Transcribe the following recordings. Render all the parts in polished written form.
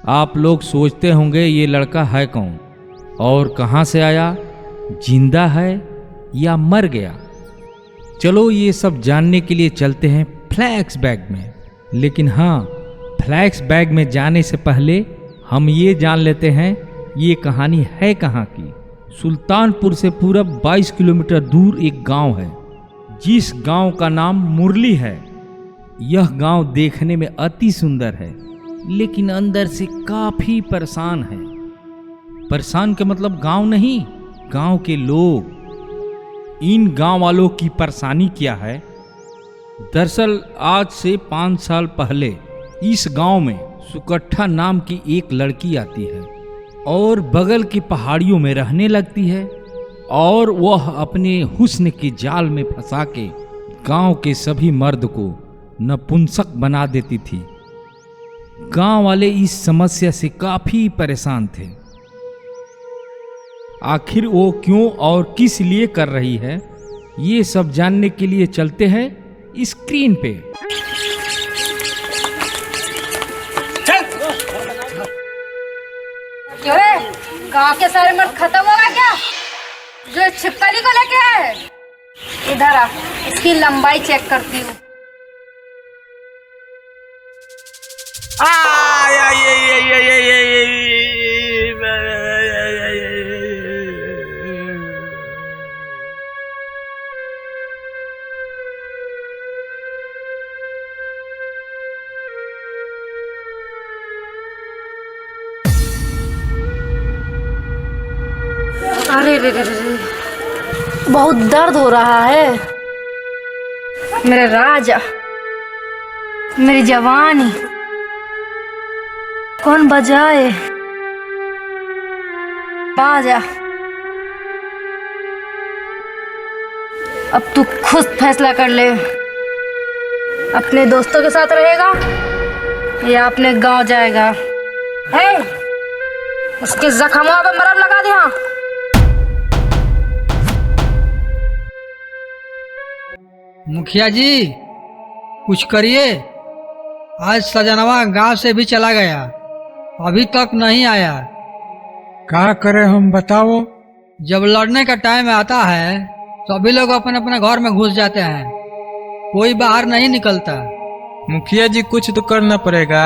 आप लोग सोचते होंगे ये लड़का है कौन और कहाँ से आया, जिंदा है या मर गया। चलो ये सब जानने के लिए चलते हैं फ्लैशबैक में। लेकिन हाँ, फ्लैशबैक में जाने से पहले हम ये जान लेते हैं ये कहानी है कहाँ की। सुल्तानपुर से पूरब 22 किलोमीटर दूर एक गांव है जिस गांव का नाम मुरली है। यह गांव देखने में अति सुंदर है लेकिन अंदर से काफी परेशान है। परेशान के मतलब गांव नहीं, गांव के लोग। इन गांव वालों की परेशानी क्या है? दरअसल आज से 5 साल पहले इस गांव में सुकट्ठा नाम की एक लड़की आती है और बगल की पहाड़ियों में रहने लगती है और वह अपने हुस्न के जाल में फंसा के गांव के सभी मर्द को नपुंसक बना देती थी। गांव वाले इस समस्या से काफी परेशान थे। आखिर वो क्यों और किस लिए कर रही है, ये सब जानने के लिए चलते हैं स्क्रीन पे। क्यों रे, गांव के सारे मर्द खत्म हो गए क्या? जो छिपकली को लेके आए, इधर आ, इसकी लंबाई चेक करती हूँ। अरे रे रे रे, बहुत दर्द हो रहा है। मेरे राजा, मेरी जवानी कौन बजाए? बाजा। अब तू खुद फैसला कर ले, अपने दोस्तों के साथ रहेगा या अपने गांव जाएगा। है, उसके जख्मों पे मरहम लगा दे। हाँ, मुखिया जी कुछ करिए। आज सजनवा गांव से भी चला गया, अभी तक नहीं आया। क्या करें हम, बताओ। जब लड़ने का टाइम आता है सभी लोग अपने अपने घर में घुस जाते हैं, कोई बाहर नहीं निकलता। मुखिया जी कुछ तो करना पड़ेगा।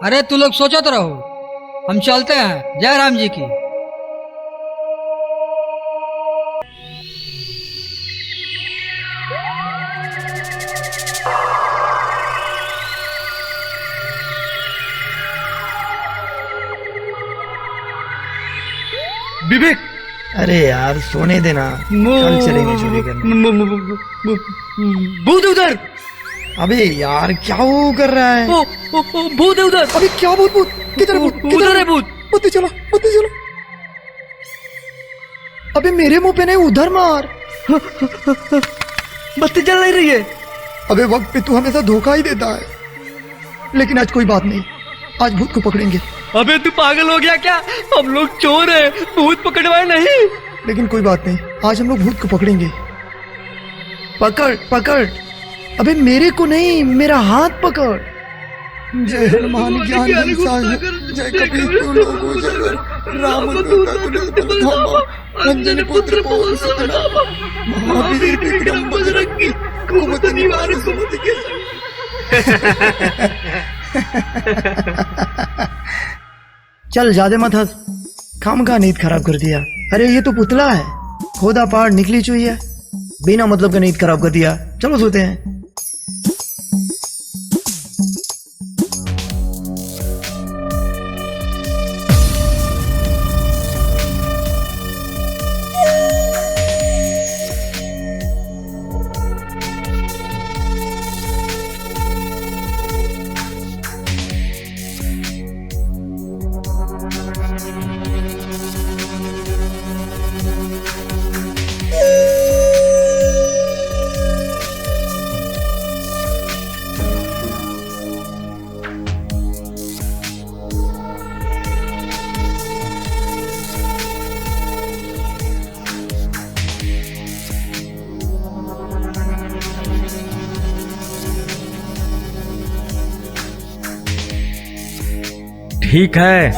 अरे तू लोग सोचो तो रहो, हम चलते हैं। जय राम जी की। विवेक, अरे यार सोने देना, कल चलेंगे चोरी करने। भूत उधर। अबे यार क्या वो कर रहा है? भूत है उधर। अबे क्या भूत? भूत किधर? उधर है भूत। मत चलो, मत चलो। अबे मेरे मुंह पे नहीं, उधर मार। बत्ती जल नहीं रही है। अबे वक्त पे तू हमेशा धोखा ही देता है, लेकिन आज कोई बात नहीं, आज भूत को पकड़ेंगे। अबे तू पागल हो गया क्या? हम लोग चोर हैं, भूत पकड़वाए नहीं। लेकिन कोई बात नहीं, आज हम लोग भूत को पकड़ेंगे। पकड़ पकड़, अबे मेरे को नहीं, मेरा हाथ पकड़। जय हनुमान ज्ञान सागर, जय कपीश लोको जगर, रामदूत अतुलित धामा, अंजनी पुत्र पवन सुतनामा, महावीर विक्रम बजरंगी, कुमति निवार सुमति के संग। चल ज्यादा मत हंस, काम का नींद खराब कर दिया। अरे ये तो पुतला है, खोदा पहाड़ निकली चुई है, बिना मतलब का नींद खराब कर दिया। चलो सोते हैं। ठीक है,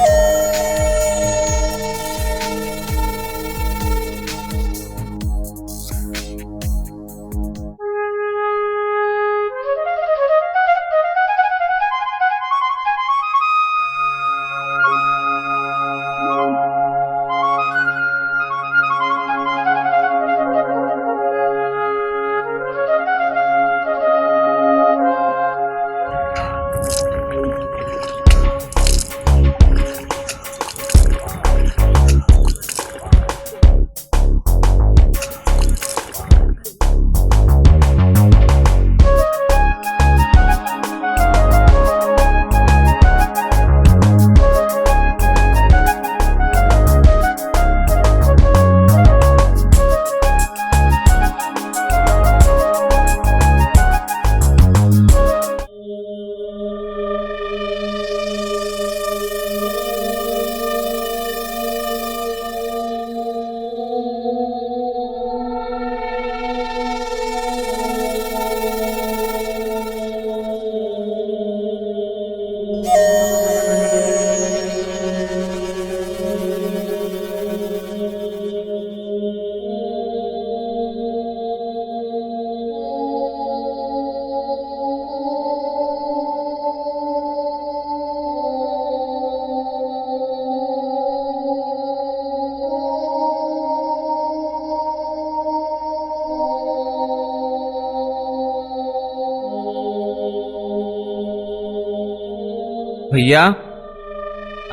भैया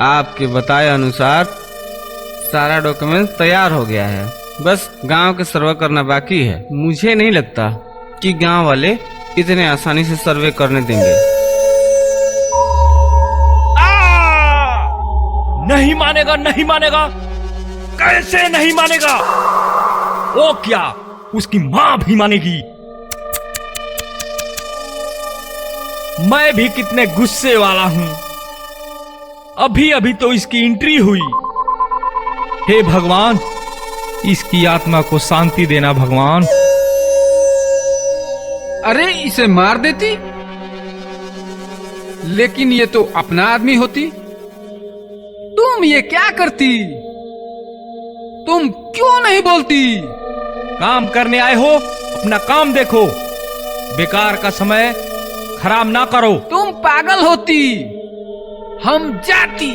आपके बताए अनुसार सारा डॉक्यूमेंट तैयार हो गया है, बस गांव के सर्वे करना बाकी है। मुझे नहीं लगता कि गांव वाले इतने आसानी से सर्वे करने देंगे। नहीं मानेगा, नहीं मानेगा, कैसे नहीं मानेगा? वो क्या, उसकी मां भी मानेगी। मैं भी कितने गुस्से वाला हूं, अभी अभी तो इसकी एंट्री हुई। हे भगवान, इसकी आत्मा को शांति देना भगवान। अरे इसे मार देती, लेकिन ये तो अपना आदमी होती। तुम ये क्या करती? तुम क्यों नहीं बोलती? काम करने आए हो, अपना काम देखो, बेकार का समय खराब ना करो। तुम पागल होती, हम जाती।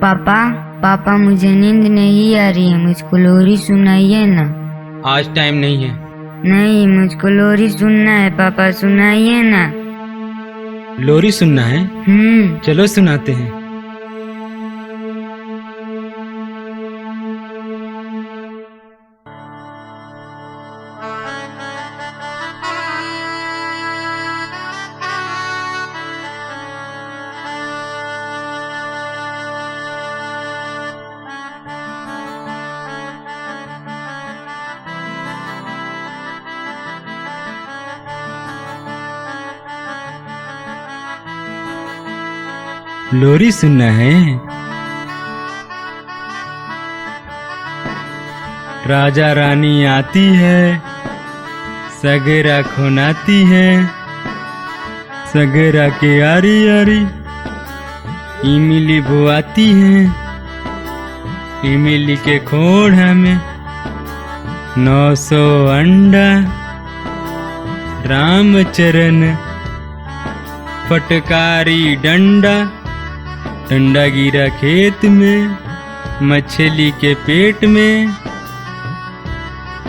पापा मुझे नींद नहीं आ रही है, मुझको लोरी सुनाइए ना। आज टाइम नहीं है। नहीं, मुझको लोरी सुनना है पापा, सुनाइए ना। लोरी सुनना है? चलो सुनाते हैं। लोरी सुनना है? राजा रानी आती है, सगेरा खुनाती है, सगेरा के आरी आरी इमली बुआती है, इमली के खोड़ा में 900 अंडा, रामचरण फटकारी डंडा, डंडा गिरा खेत में, मछली के पेट में,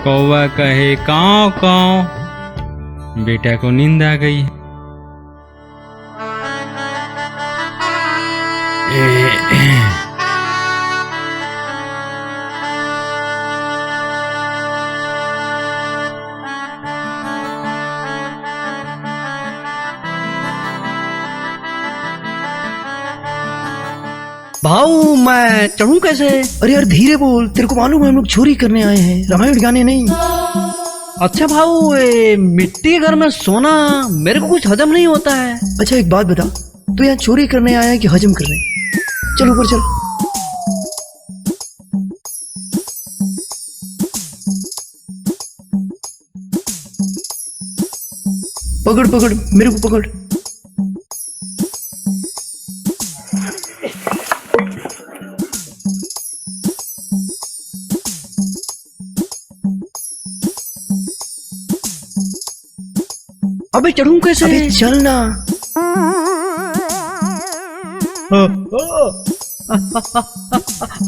कौवा कहे काव काव, बेटा को नींद आ गई। भाऊ मैं चढ़ूं कैसे? अरे यार धीरे बोल, तेरे को मालूम है हम लोग चोरी करने आए हैं, रामायण गाने नहीं। अच्छा भाऊ, मिट्टी के घर में सोना मेरे को कुछ हजम नहीं होता है। अच्छा एक बात बता, तू यहाँ चोरी करने आया है कि हजम करने? चल ऊपर चल। पकड़ पकड़, मेरे को पकड़। अबे चढ़ूं कैसे? अबे चल ना।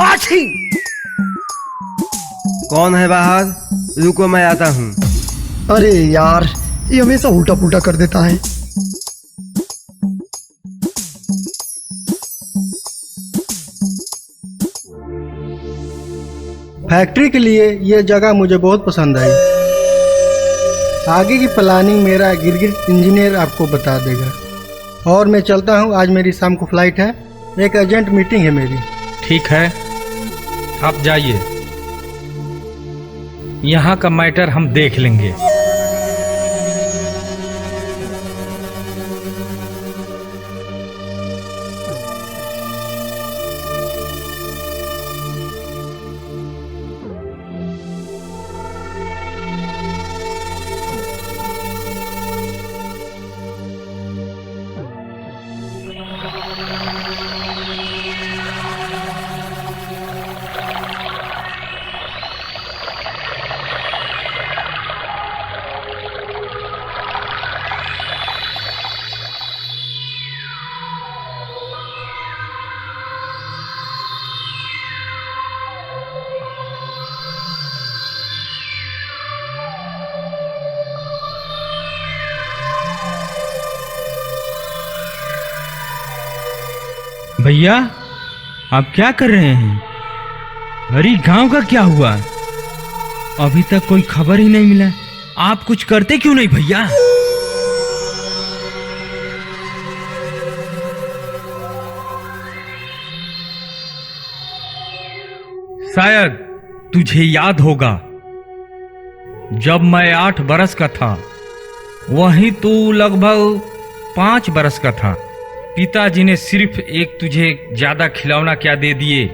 आछी! कौन है बाहर? रुको मैं आता हूँ। अरे यार ये हमेशा उल्टा पुल्टा कर देता है। फैक्ट्री के लिए ये जगह मुझे बहुत पसंद आई। आगे की प्लानिंग मेरा गिरगिट इंजीनियर आपको बता देगा। और मैं चलता हूँ, आज मेरी शाम को फ्लाइट है, एक अर्जेंट मीटिंग है मेरी। ठीक है, आप जाइए, यहाँ का मैटर हम देख लेंगे। भैया आप क्या कर रहे हैं? अरे गांव का क्या हुआ? अभी तक कोई खबर ही नहीं मिला। आप कुछ करते क्यों नहीं भैया? शायद तुझे याद होगा, जब मैं 8 बरस का था, वहीं तू लगभग 5 बरस का था। पिताजी ने सिर्फ एक तुझे ज्यादा खिलौना क्या दे दिए।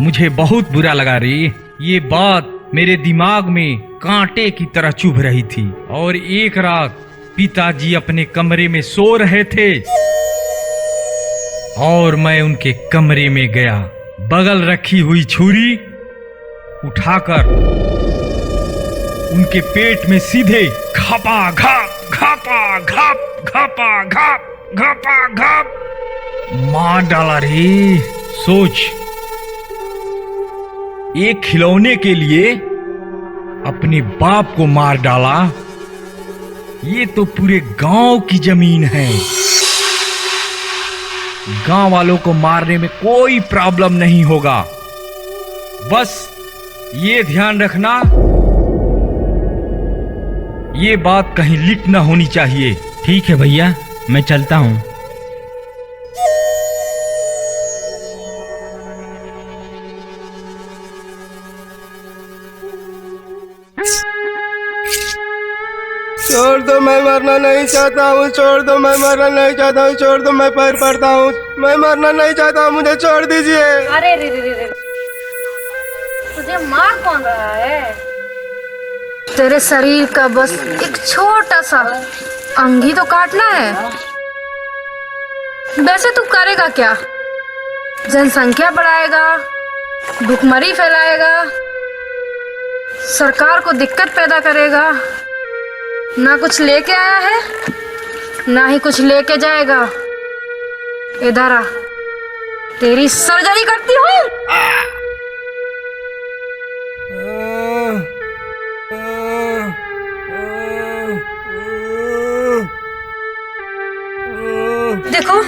मुझे बहुत बुरा लगा रे। ये बात मेरे दिमाग में कांटे की तरह चुभ रही थी। और एक रात पिताजी अपने कमरे में सो रहे थे और मैं उनके कमरे में गया। बगल रखी हुई छुरी उठाकर उनके पेट में सीधे घपा घप घपा घप घपा घप घपा घप मार डाला रे। सोच, एक खिलौने के लिए अपने बाप को मार डाला। ये तो पूरे गांव की जमीन है। गांव वालों को मारने में कोई प्रॉब्लम नहीं होगा। बस ये ध्यान रखना, ये बात कहीं लीक ना होनी चाहिए। ठीक है भैया, मैं चलता हूं। छोड़ दो, मैं मरना नहीं चाहता हूँ। छोड़ दो, मैं मरना नहीं चाहता हूँ। छोड़ दो, मैं पैर पड़ता हूँ। मैं मरना नहीं चाहता हूँ, मुझे छोड़ दीजिए। अरे रे रे रे रे, तुझे मार कौन रहा है? तेरे शरीर का बस एक छोटा सा अंग ही तो काटना है। वैसे तू करेगा क्या? जनसंख्या बढ़ाएगा, भुखमरी फैलाएगा, सरकार को दिक्कत पैदा करेगा। ना कुछ लेके आया है, ना ही कुछ लेके जाएगा। इधर आ, तेरी सर्जरी करती हूँ। देखो,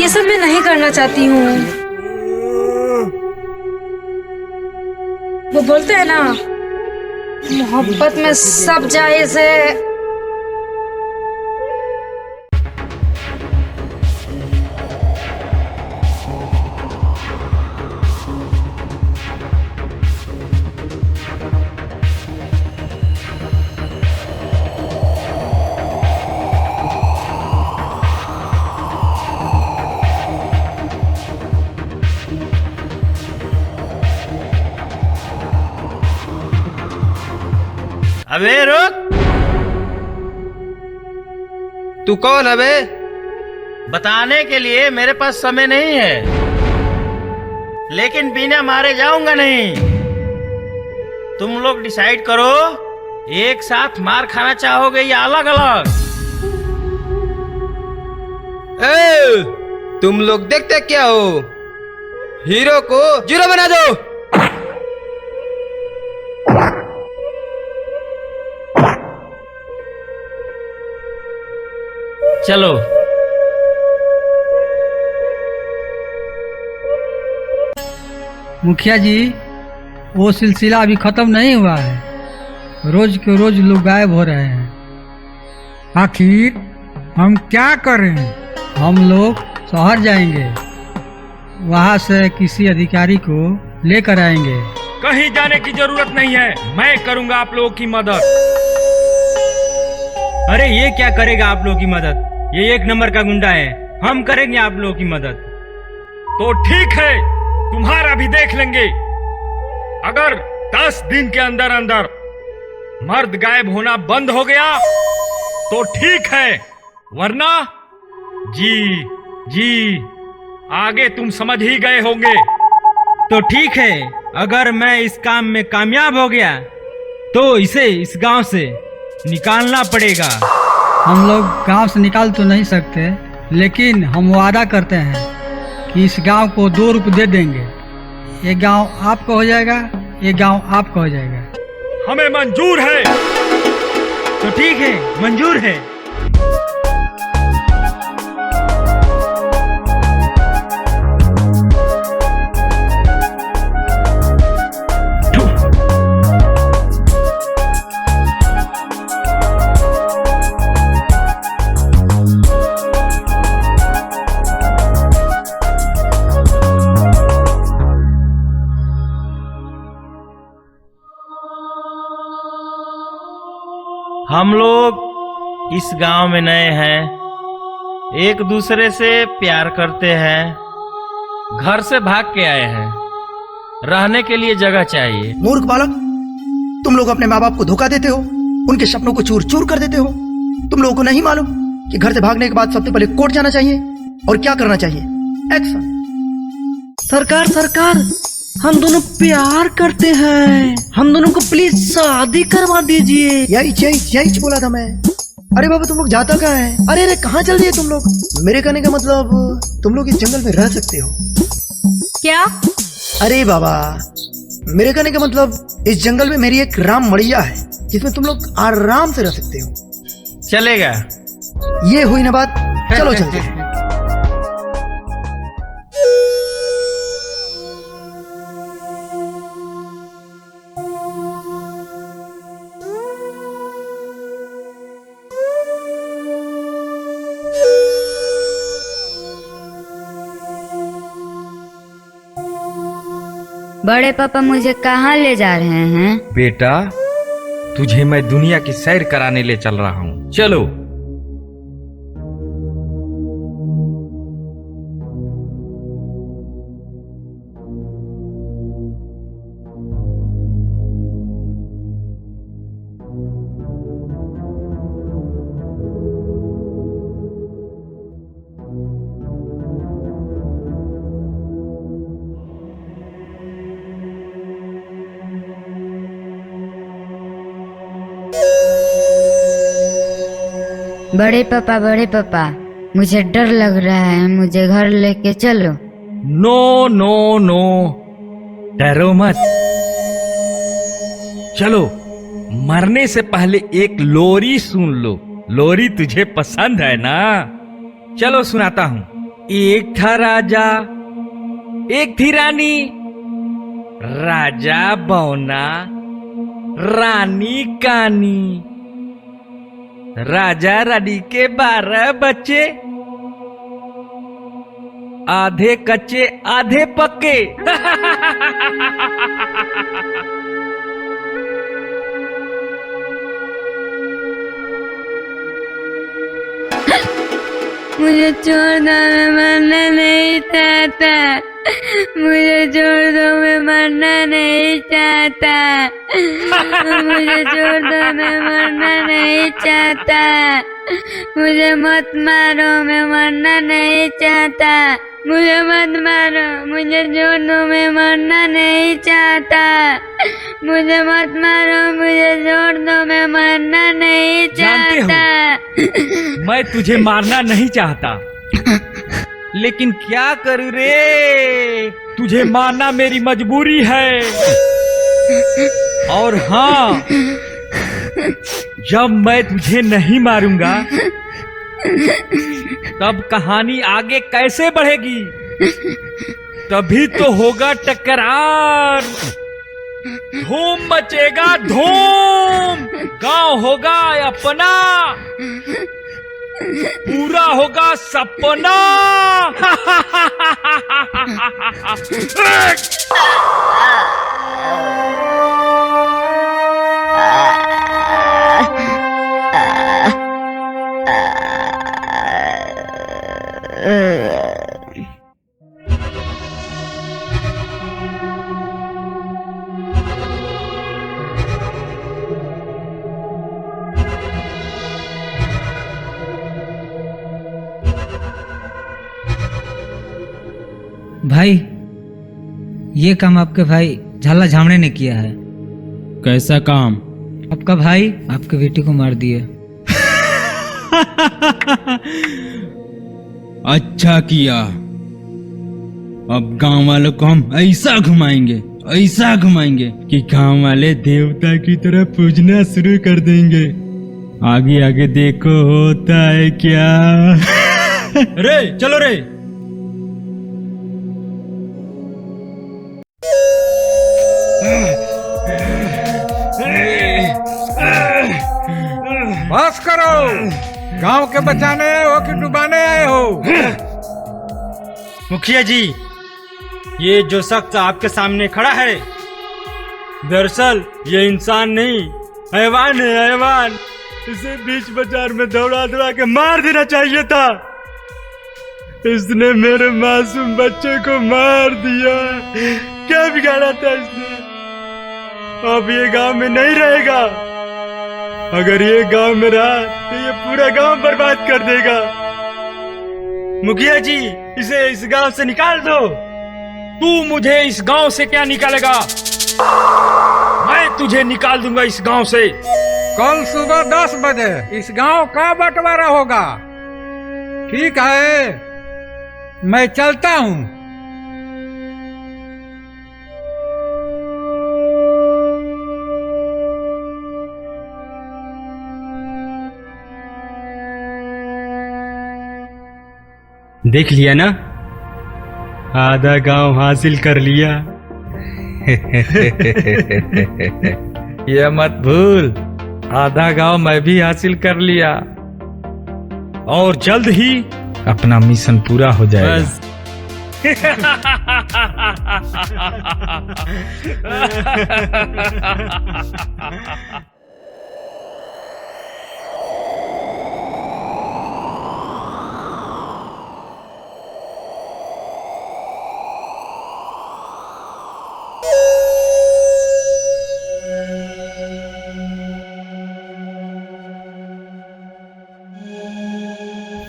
ये सब मैं नहीं करना चाहती हूँ। वो बोलते हैं ना, मोहब्बत में सब जायज है। अबे रुक, तू कौन है बे? बताने के लिए मेरे पास समय नहीं है, लेकिन बिना मारे जाऊंगा नहीं। तुम लोग डिसाइड करो, एक साथ मार खाना चाहोगे या अलग अलग? तुम लोग देखते क्या हो? हीरो को जीरो बना दो। चलो। मुखिया जी, वो सिलसिला अभी खत्म नहीं हुआ है। रोज के रोज लोग गायब हो रहे हैं। आखिर हम क्या करें? हम लोग शहर जाएंगे, वहाँ से किसी अधिकारी को लेकर आएंगे। कहीं जाने की जरूरत नहीं है, मैं करूंगा आप लोगों की मदद। अरे ये क्या करेगा आप लोगों की मदद? ये एक नंबर का गुंडा है, हम करेंगे आप लोगों की मदद। तो ठीक है, तुम्हारा भी देख लेंगे। अगर 10 दिन के अंदर अंदर मर्द गायब होना बंद हो गया तो ठीक है, वरना जी आगे तुम समझ ही गए होंगे। तो ठीक है, अगर मैं इस काम में कामयाब हो गया तो इसे इस गांव से निकालना पड़ेगा। हम लोग गांव से निकाल तो नहीं सकते, लेकिन हम वादा करते हैं कि इस गांव को 2 रूप दे देंगे। ये गांव आपका हो जाएगा, ये गांव आपका हो जाएगा। हमें मंजूर है। तो ठीक है, मंजूर है। हम लोग इस गांव में नए हैं, एक दूसरे से प्यार करते हैं, घर से भाग के आए हैं, रहने के लिए जगह चाहिए। मूर्ख बालक, तुम लोग अपने माँ बाप को धोखा देते हो, उनके सपनों को चूर चूर कर देते हो। तुम लोगों को नहीं मालूम कि घर से भागने के बाद सबसे पहले कोर्ट जाना चाहिए और क्या करना चाहिए? एक्शन। सरकार सरकार, हम दोनों प्यार करते हैं, हम दोनों को प्लीज शादी करवा दीजिए। यही बोला था मैं। अरे बाबा, तुम लोग जाता कहाँ है? अरे कहाँ चल दिए तुम लोग? मेरे कहने का मतलब तुम लोग इस जंगल में रह सकते हो। क्या? अरे बाबा, मेरे कहने का मतलब इस जंगल में मेरी एक राम मड़िया है जिसमें तुम लोग आराम से रह सकते हो। चलेगा। ये हुई ना बात, चलो चलते हैं। बड़े पापा मुझे कहाँ ले जा रहे हैं? बेटा, तुझे मैं दुनिया की सैर कराने ले चल रहा हूँ, चलो। बड़े पापा, मुझे डर लग रहा है, मुझे घर लेके चलो। नो नो नो, डरो मत। चलो, मरने से पहले एक लोरी सुन लो। लोरी तुझे पसंद है ना? चलो सुनाता हूँ। एक था राजा, एक थी रानी। राजा बौना, रानी कानी। राजा रानी के 12 बच्चे, आधे कच्चे आधे पक्के। मुझे छोड़ दो, मैं मरना नहीं चाहता। मुझे छोड़ दो, मैं मरना नहीं चाहता। मुझे छोड़ दो, मैं मरना नहीं चाहता। मुझे मत मारो, मैं मरना नहीं चाहता। मुझे मत मारो, मुझे छोड़ दो, मैं मरना नहीं चाहता। मुझे मत मारो, मुझे छोड़ दो, मैं मरना नहीं चाहता। मैं तुझे मारना नहीं चाहता, लेकिन क्या करूं रे, तुझे मारना मेरी मजबूरी है। और हाँ, जब मैं तुझे नहीं मारूंगा तब कहानी आगे कैसे बढ़ेगी? तभी तो होगा टकरार, धूम मचेगा धूम। गांव होगा अपना, पूरा होगा सपना। भाई, ये काम आपके भाई झाला झामड़े ने किया है। कैसा काम? आपका भाई आपके बेटी को मार दिए। अच्छा किया। अब गांव वालों को हम ऐसा घुमाएंगे कि गांव वाले देवता की तरह पूजना शुरू कर देंगे। आगे आगे देखो होता है क्या। रे चलो रे। बस करो, गांव के बचाने आए हो कि डुबाने आए हो? मुखिया जी, ये जो शख्स आपके सामने खड़ा है, दरअसल ये इंसान नहीं, हैवान है, हैवान। इसे बीच बाजार में दौड़ा दौड़ा के मार देना चाहिए था। इसने मेरे मासूम बच्चे को मार दिया। क्या बिगाड़ा था इसने? अब ये गांव में नहीं रहेगा। अगर ये गांव में रहा तो ये पूरा गांव बर्बाद कर देगा। मुखिया जी, इसे इस गांव से निकाल दो। तू मुझे इस गांव से क्या निकालेगा? मैं तुझे निकाल दूंगा इस गांव से। कल सुबह 10 बजे इस गांव का बंटवारा होगा, ठीक है? मैं चलता हूँ। देख लिया ना, आधा गांव हासिल कर लिया। ये मत भूल, आधा गांव मैं भी हासिल कर लिया और जल्द ही अपना मिशन पूरा हो जाएगा। बस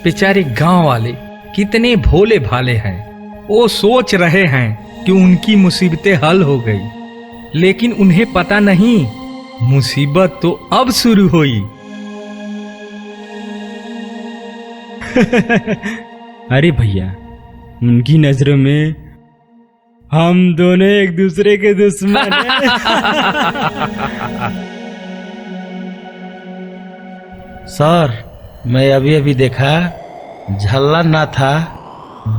बेचारे गांव वाले कितने भोले भाले हैं। वो सोच रहे हैं कि उनकी मुसीबतें हल हो गई, लेकिन उन्हें पता नहीं मुसीबत तो अब शुरू हुई। अरे भैया, उनकी नजरों में हम दोनों एक दूसरे के दुश्मन हैं। सर, मैं अभी अभी देखा, झल्ला ना था,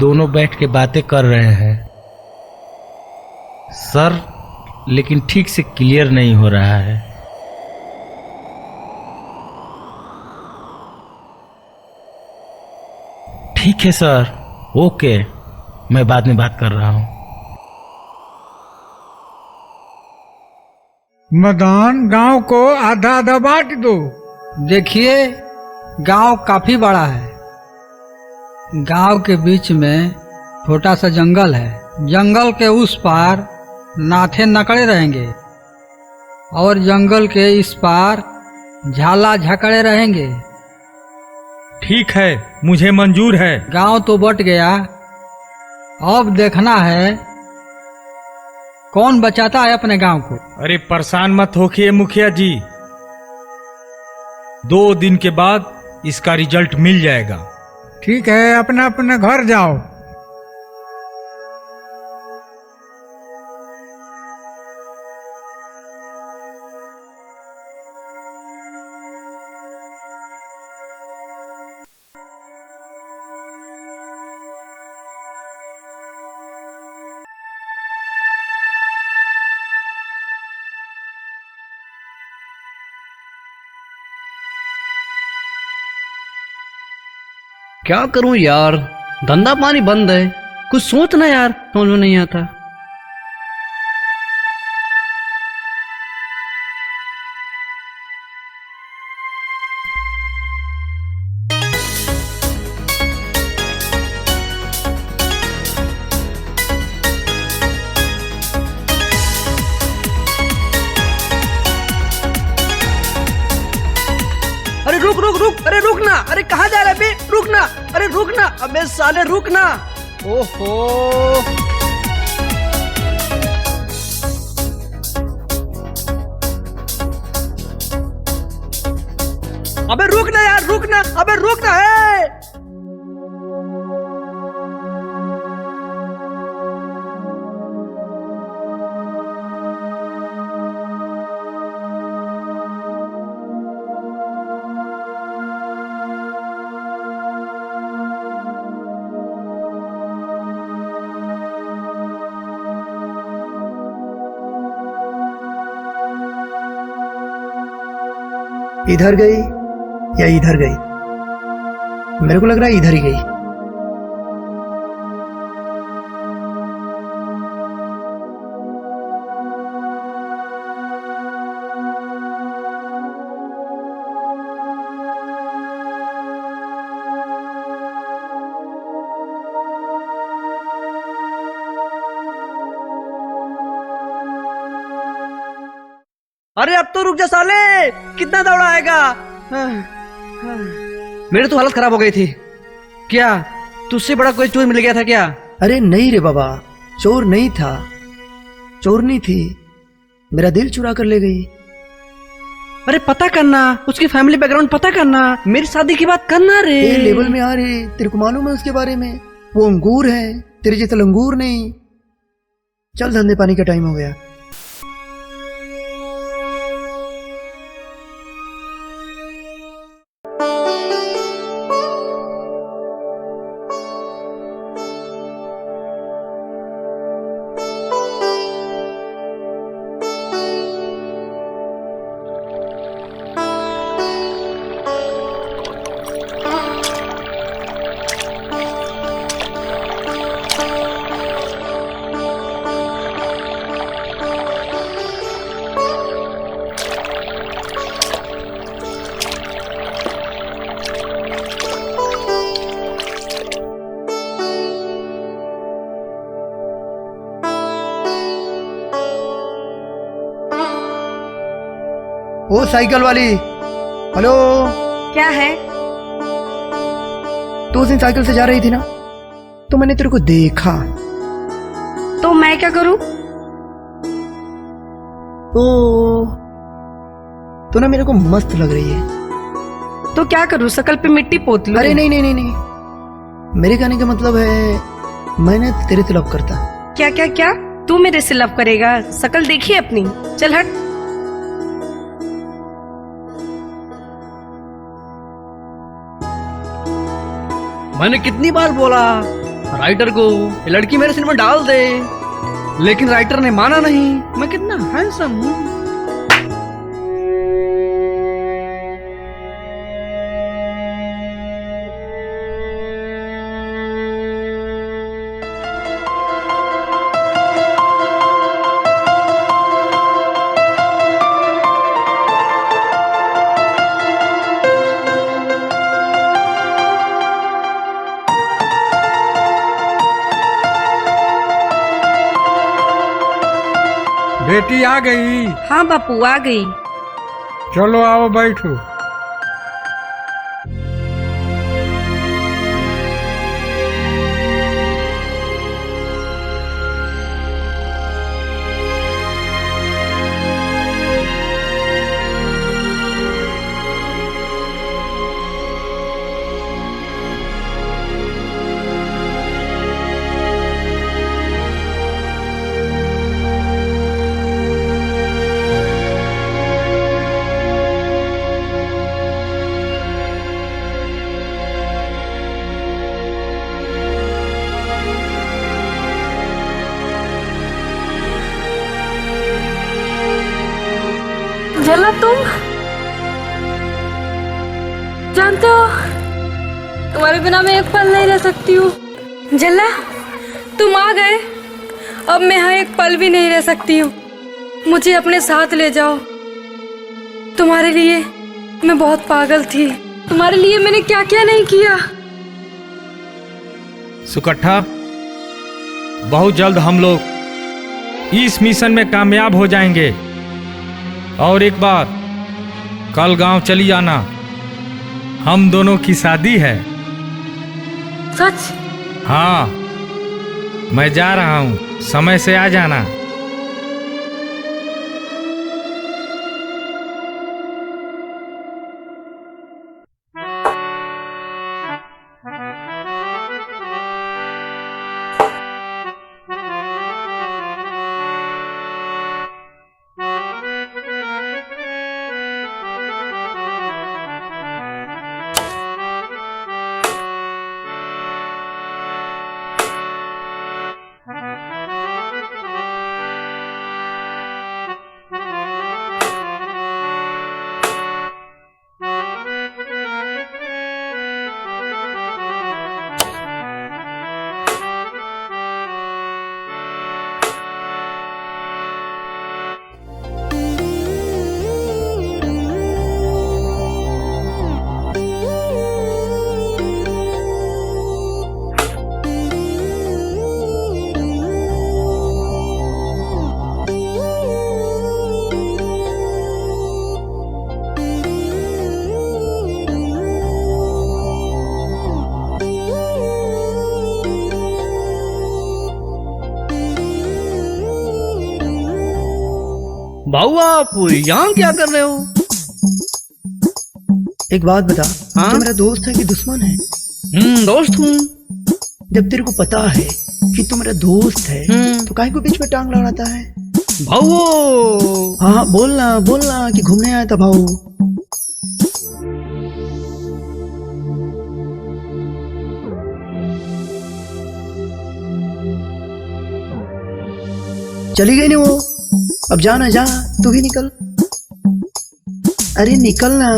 दोनों बैठ के बातें कर रहे हैं सर, लेकिन ठीक से क्लियर नहीं हो रहा है। ठीक है सर, ओके, मैं बाद में बात कर रहा हूं। मदान, गांव को आधा आधा बांट दो। देखिए, गांव काफी बड़ा है। गांव के बीच में छोटा सा जंगल है। जंगल के उस पार नाथे नकड़े रहेंगे और जंगल के इस पार झाला झकड़े रहेंगे। ठीक है, मुझे मंजूर है। गांव तो बट गया, अब देखना है कौन बचाता है अपने गांव को। अरे परेशान मत होखिए मुखिया जी, 2 दिन के बाद इसका रिजल्ट मिल जाएगा। ठीक है, अपना अपना घर जाओ। क्या करूं यार, धंधा पानी बंद है, कुछ सोचना यार समझ में नहीं आता। अरे रुक रुक रुक, अरे रुकना, अरे कहाँ जा रहा है बे, रुकना, अरे रुकना, अबे साले रुकना। ओहो, अबे रुकना यार, रुकना, अबे रुकना है। इधर गई या इधर गई? मेरे को लग रहा है इधर ही गई। अरे अब तो रुक जा साले, कितना दौड़ाएगा। मेरी तो हालत खराब हो गई थी। क्या तुझसे बड़ा कोई चोर मिल गया था क्या? अरे नहीं रे बाबा, चोर नहीं था, चोरनी थी, मेरा दिल चुरा कर ले गई। अरे पता करना, उसकी फैमिली बैकग्राउंड पता करना, मेरी शादी की बात करना रे। लेवल में आ रे, तेरे को मालूम है उसके बारे में? वो अंगूर है, तेरे जैसा लंगूर नहीं। चल धंधे पानी का टाइम हो गया। ओ साइकिल वाली, हेलो। क्या है? तू उस दिन साइकिल से जा रही थी ना, तो मैंने तेरे को देखा। तो मैं क्या करूं? तो ना मेरे को मस्त लग रही है। तो क्या करूं, शकल पे मिट्टी पोत लूं? अरे नहीं नहीं नहीं नहीं, मेरे कहने का मतलब है मैंने तेरे से लव करता। क्या क्या क्या? तू मेरे से लव करेगा? शकल देखी अपनी, चल हट। मैंने कितनी बार बोला राइटर को ये लड़की मेरे सिनेमा डाल दे, लेकिन राइटर ने माना नहीं। मैं कितना हैंडसम हूँ। बेटी आ गई? हाँ बापू आ गई। चलो आओ बैठो। झल्ला, तुम जानते हो तुम्हारे बिना मैं एक पल नहीं रह सकती हूँ। झल्ला, तुम आ गए, अब मैं यहाँ एक पल भी नहीं रह सकती हूँ। मुझे अपने साथ ले जाओ। तुम्हारे लिए मैं बहुत पागल थी। तुम्हारे लिए मैंने क्या क्या नहीं किया। सुकट्ठा, बहुत जल्द हम लोग इस मिशन में कामयाब हो जाएंगे। और एक बात, कल गांव चली आना, हम दोनों की शादी है। सच? हाँ, मैं जा रहा हूँ, समय से आ जाना। भाऊ आप यहाँ क्या कर रहे हो? एक बात बता, हाँ? तू मेरा दोस्त है कि दुश्मन है? दोस्त हूँ। जब तेरे को पता है कि तू मेरा दोस्त है तो काहे को बीच में टांग लड़ाता है? भाऊ हाँ बोलना बोलना कि घूमने आया था भाऊ। चली गई नहीं वो, अब जाना जा, तू भी निकल। अरे निकलना।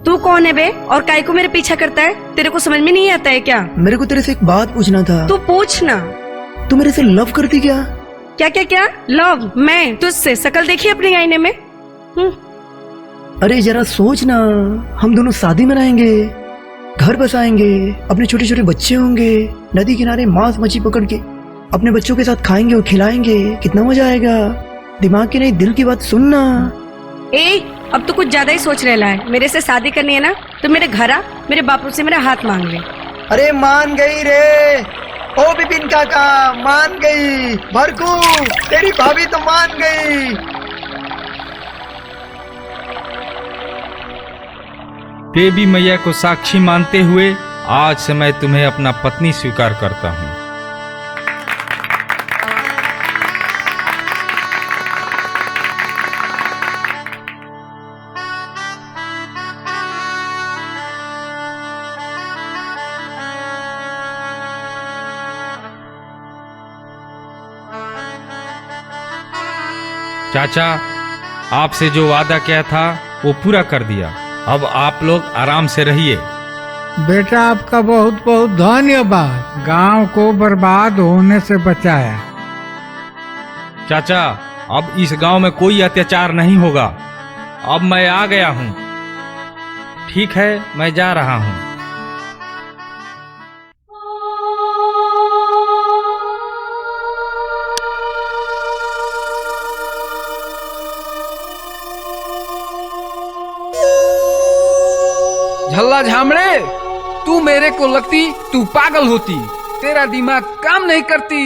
तू कौन है बे और काय को मेरे पीछा करता है? तेरे को समझ में नहीं आता है क्या? मेरे को तेरे से एक बात पूछना था। तू पूछना। तू मेरे से लव करती क्या? क्या क्या क्या लव? मैं तुझसे शकल देखी अपने आईने में? अरे जरा सोच ना, हम दोनों शादी मनाएंगे, घर बसाएंगे, अपने छोटे छोटे बच्चे होंगे, नदी किनारे मांस मछली पकड़ के अपने बच्चों के साथ खाएंगे और खिलाएंगे, कितना मजा आएगा। दिमाग की नहीं दिल की बात सुनना। अब तो कुछ ज्यादा ही सोच रहा है। मेरे से शादी करनी है ना तो मेरे घर आ, मेरे बापू से मेरा हाथ मांग ले। अरे मान गई रे, ओ बिपिन काका मान गई, भरकू तेरी भाभी तो मान गई। देवी मैया को साक्षी मानते हुए आज से मैं तुम्हें अपना पत्नी स्वीकार करता हूँ। चाचा, आपसे जो वादा किया था वो पूरा कर दिया। अब आप लोग आराम से रहिए। बेटा आपका बहुत बहुत धन्यवाद, गांव को बर्बाद होने से बचाया। चाचा, अब इस गांव में कोई अत्याचार नहीं होगा। अब मैं आ गया हूँ। ठीक है, मैं जा रहा हूँ। झल्ला झामड़े, तू मेरे को लगती तू पागल होती। तेरा दिमाग काम नहीं करती।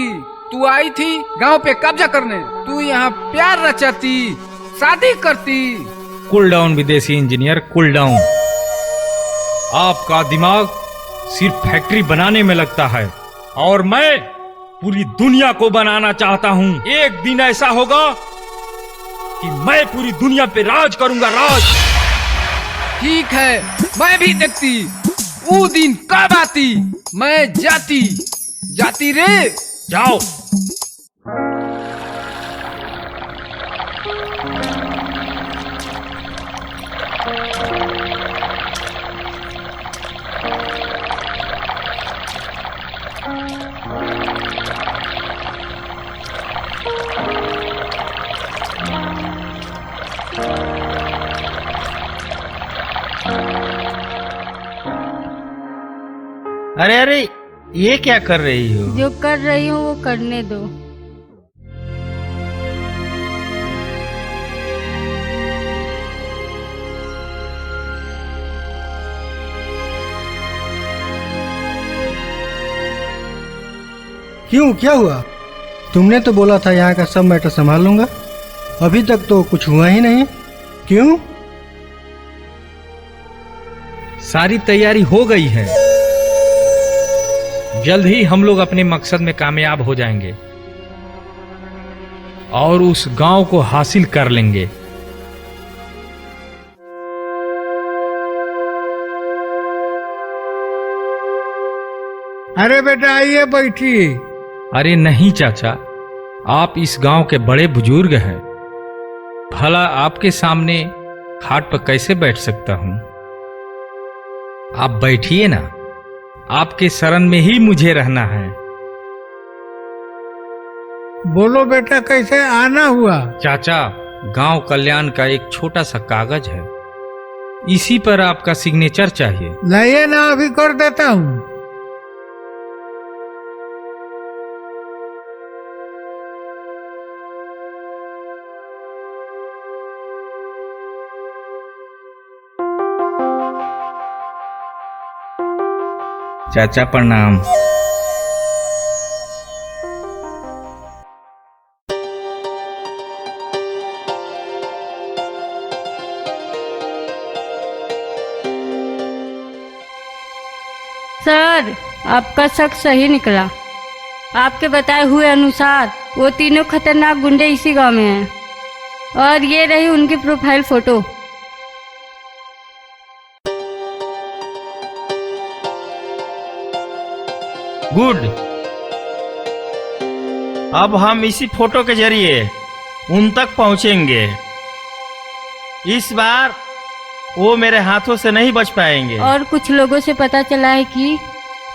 तू आई थी गांव पे कब्जा करने, तू यहाँ प्यार रचाती, शादी करती। कूल डाउन विदेशी इंजीनियर, कूल डाउन। आपका दिमाग सिर्फ फैक्ट्री बनाने में लगता है और मैं पूरी दुनिया को बनाना चाहता हूँ। एक दिन ऐसा होगा कि मैं पूरी दुनिया पे राज करूंगा, राज। ठीक है, मैं भी देखती वो दिन कब आती। मैं जाती रे। जाओ। अरे अरे, ये क्या कर रही हो? जो कर रही हूँ वो करने दो। क्यों, क्या हुआ? तुमने तो बोला था यहाँ का सब मैटर संभाल लूंगा, अभी तक तो कुछ हुआ ही नहीं। क्यों? सारी तैयारी हो गई है, जल्द ही हम लोग अपने मकसद में कामयाब हो जाएंगे और उस गांव को हासिल कर लेंगे। अरे बेटा आइए बैठिए। अरे नहीं चाचा, आप इस गांव के बड़े बुजुर्ग हैं, भला आपके सामने खाट पर कैसे बैठ सकता हूं? आप बैठिए ना, आपके शरण में ही मुझे रहना है। बोलो बेटा, कैसे आना हुआ? चाचा, गांव कल्याण का एक छोटा सा कागज है, इसी पर आपका सिग्नेचर चाहिए। लाइए ना, अभी कर देता हूँ। चाचा प्रणाम। सर, आपका शक सही निकला। आपके बताए हुए अनुसार वो तीनों खतरनाक गुंडे इसी गांव में हैं और ये रही उनकी प्रोफाइल फोटो। गुड। अब हम इसी फोटो के जरिए उन तक पहुंचेंगे। इस बार वो मेरे हाथों से नहीं बच पाएंगे। और कुछ लोगों से पता चला है कि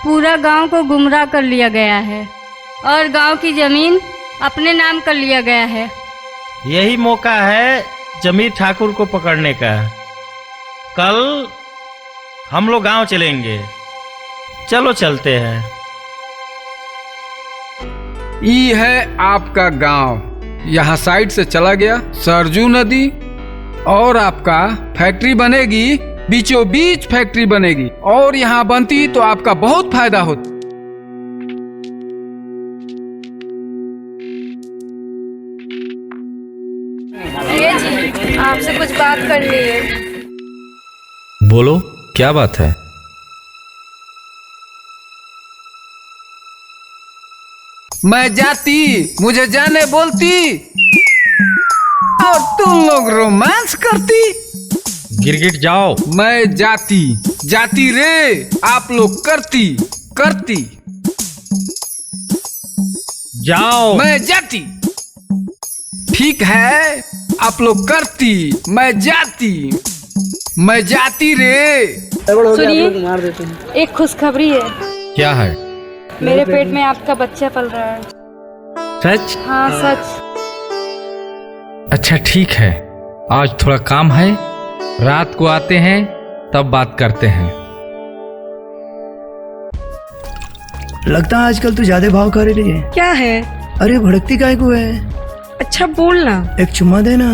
पूरा गांव को गुमराह कर लिया गया है और गांव की जमीन अपने नाम कर लिया गया है। यही मौका है जमीर ठाकुर को पकड़ने का। कल हम लोग गांव चलेंगे। चलो चलते हैं। ये है आपका गांव, यहाँ साइड से चला गया सरजू नदी और आपका फैक्ट्री बनेगी, बीचों बीच फैक्ट्री बनेगी और यहाँ बनती तो आपका बहुत फायदा होता। ये जी, आपसे कुछ बात करनी है। बोलो, क्या बात है? मैं जाती, मुझे जाने बोलती और तुम लोग रोमांस करती। गिरगिट जाओ। मैं जाती, जाती रे, आप लोग करती, करती। जाओ। मैं जाती। ठीक है, आप लोग करती, मैं जाती, मैं जाती रे। सुनिए, एक खुशखबरी है। क्या है? मेरे पेट में आपका बच्चा पल रहा है। सच? हाँ सच। अच्छा ठीक है, आज थोड़ा काम है, रात को आते हैं तब बात करते हैं। लगता है आजकल तू ज्यादा भाव खा रही है। क्या है? अरे भड़कती काय को है? अच्छा बोलना। एक चुम्मा देना।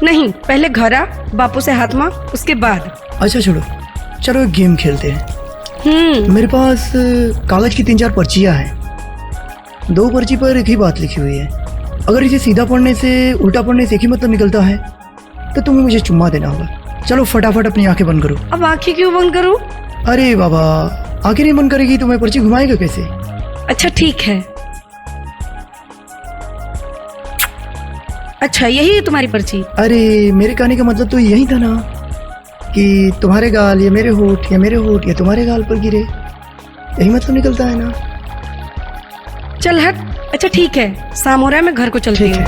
नहीं, पहले घर आ, बापू से हाथ मांग, उसके बाद। अच्छा छोड़ो, चलो एक गेम खेलते हैं। मेरे पास कागज की 3-4 पर्चियां हैं। 2 पर्ची पर एक ही बात लिखी हुई है। अगर इसे सीधा पढ़ने से उल्टा पढ़ने से एक ही मतलब निकलता है तो तुम्हें मुझे चुम्मा देना होगा। चलो फटाफट अपनी आंखें बंद करो। अब आंखें क्यों बंद करूं? अरे बाबा, आंखें नहीं बंद करेगी तो मैं पर्ची घुमाएगा कैसे? अच्छा ठीक है। अच्छा यही है तुम्हारी पर्ची? अरे मेरे कहने का मतलब तो यही था ना कि तुम्हारे गाल या मेरे होठ या मेरे होठ या तुम्हारे गाल पर गिरे, यही मतलब निकलता है ना। चल हट। अच्छा ठीक है, शाम हो रहा है, मैं घर को चलती हूँ।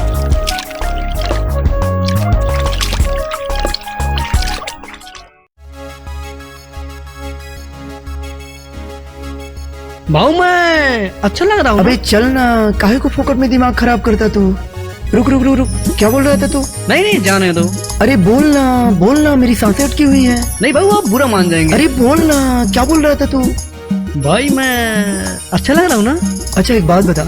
भाऊ मैं अच्छा लग रहा हूँ। अबे चल ना, काहे को फोकट में दिमाग खराब करता तू? रुक रुक रुक रुक, क्या बोल रहा था तू? नहीं नहीं जाने दो। अरे बोलना बोलना, मेरी सांसें अटकी हुई है। नहीं भाई, आप बुरा मान जाएंगे। अरे बोलना, क्या बोल रहा था तू? भाई मैं अच्छा लग रहा हूँ ना? अच्छा एक बात बता,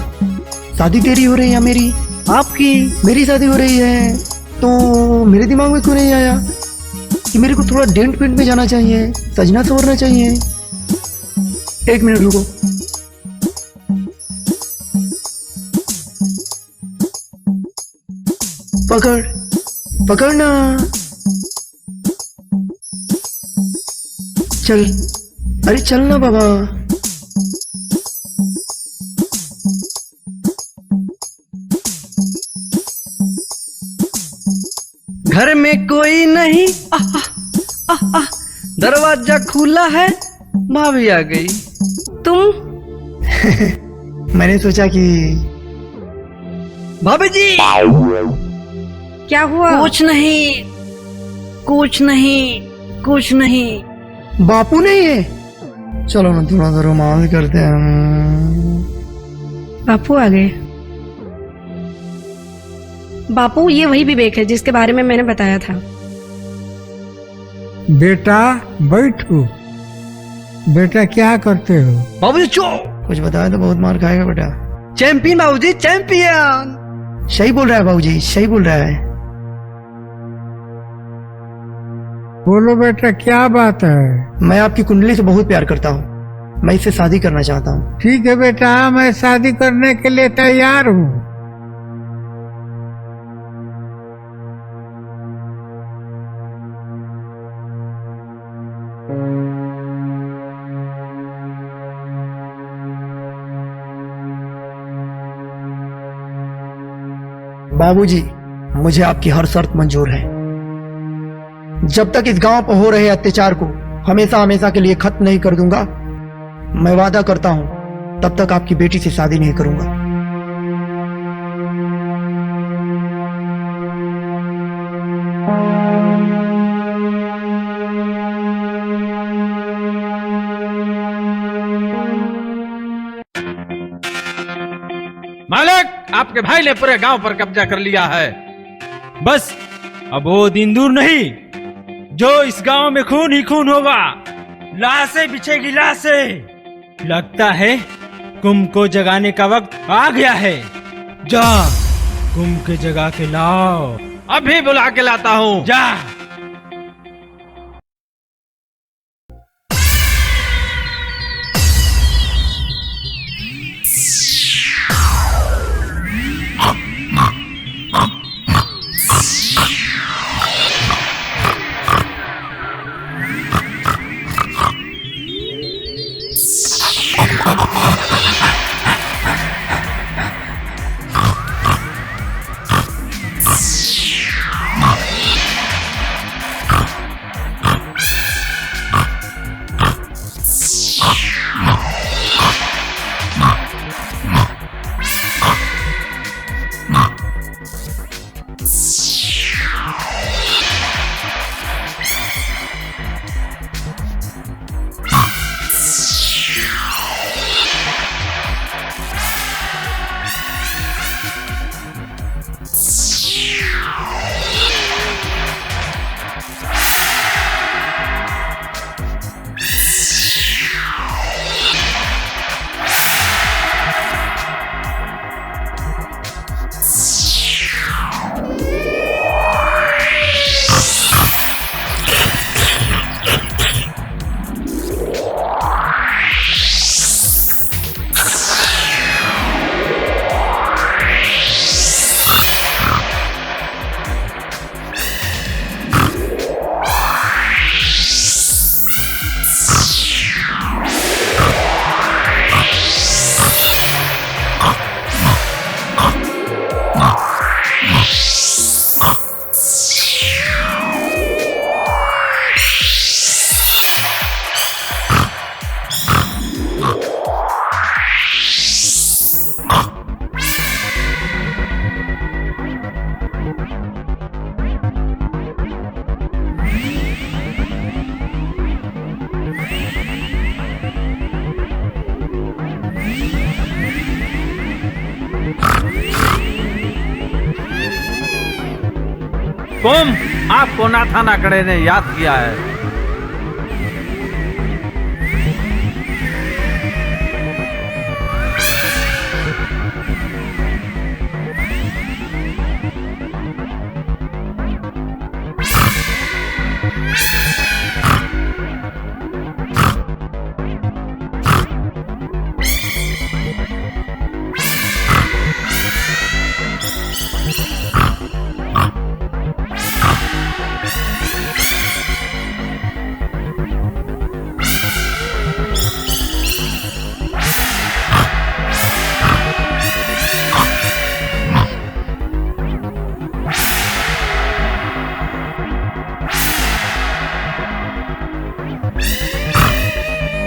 शादी तेरी हो रही है या मेरी? आपकी। मेरी शादी हो रही है तो मेरे दिमाग में क्यों नहीं आया कि मेरे को थोड़ा डेंट पेंट में जाना चाहिए, सजना संवरना चाहिए? 1 मिनट रुको। पकड़ पकड़ना। चल, अरे चल ना बाबा। घर में कोई नहीं, दरवाजा खुला है, भाभी आ गई। तुम मैंने सोचा कि भाभी जी क्या हुआ? कुछ नहीं, कुछ नहीं, कुछ नहीं। बापू नहीं है। चलो ना थोड़ा सा रोमांस करते हैं। बापू आ गए। बापू ये वही विवेक है जिसके बारे में मैंने बताया था। बेटा बैठो। बेटा क्या करते हो? बाबूजी चो कुछ बताया तो बहुत मार खाएगा बेटा। चैंपियन बाबूजी, चैंपियन। सही बोल रहा है बाबूजी, सही बोल रहा है। बोलो बेटा क्या बात है? मैं आपकी कुंडली से बहुत प्यार करता हूँ। मैं इससे शादी करना चाहता हूँ। ठीक है बेटा, मैं शादी करने के लिए तैयार हूँ। बाबूजी, मुझे आपकी हर शर्त मंजूर है। जब तक इस गांव पर हो रहे अत्याचार को हमेशा हमेशा के लिए खत्म नहीं कर दूंगा, मैं वादा करता हूं तब तक आपकी बेटी से शादी नहीं करूंगा। मालिक, आपके भाई ने पूरे गांव पर कब्जा कर लिया है। बस अब वो दिन दूर नहीं जो इस गांव में खून ही खून होगा। लाशें बिछेगी, लाशें। लगता है कुंभ को जगाने का वक्त आ गया है। जा कुंभ के जगा के लाओ। अभी बुला के लाता हूँ, जा। कुंभ आपको नाथा नाकड़े ने याद किया है।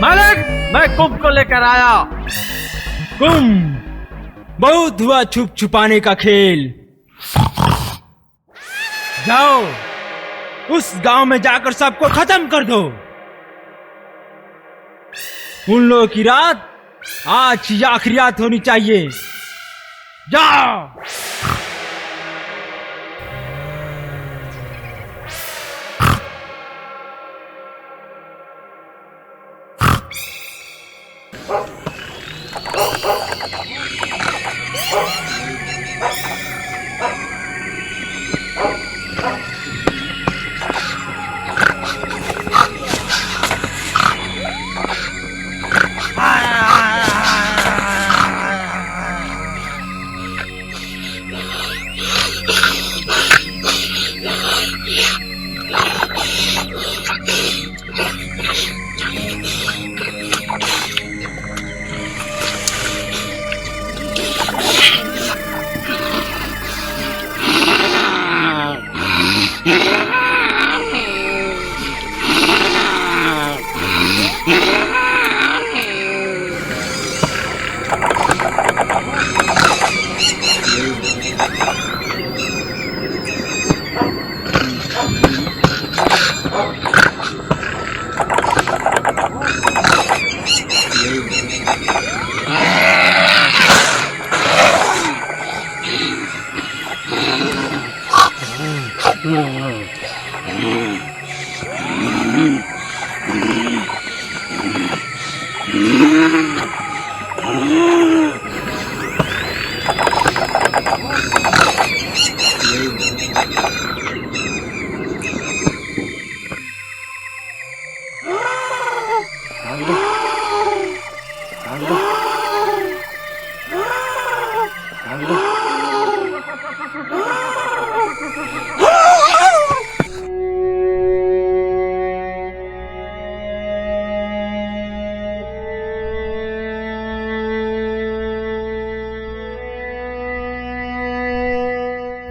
मालिक, मैं कुंभ को लेकर आया। कुंभ, बहुत हुआ छुप छुपाने का खेल। जाओ उस गांव में जाकर सबको खत्म कर दो। उन लोगों की रात आज की आखिरी रात होनी चाहिए। जाओ।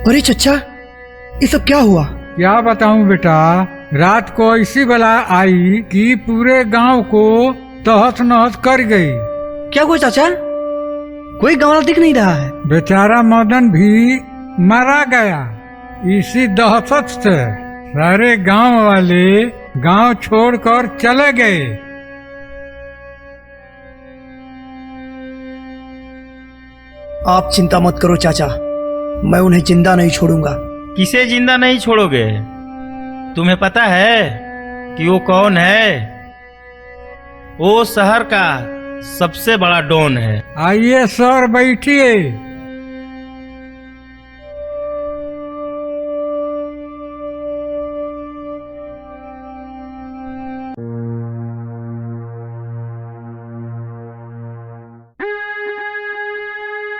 अरे चचा, ये सब क्या हुआ? क्या बताऊं बेटा, रात को ऐसी बला आई कि पूरे गांव को तहस नहस कर गई। क्या हुआ चाचा? कोई गांव दिख नहीं रहा है। बेचारा मदन भी मारा गया इसी दहशत से। सारे गांव वाले गांव छोड़कर चले गए। आप चिंता मत करो चाचा, मैं उन्हें जिंदा नहीं छोड़ूंगा। किसे जिंदा नहीं छोड़ोगे? तुम्हें पता है कि वो कौन है? वो शहर का सबसे बड़ा डॉन है। आइए सर, बैठिए।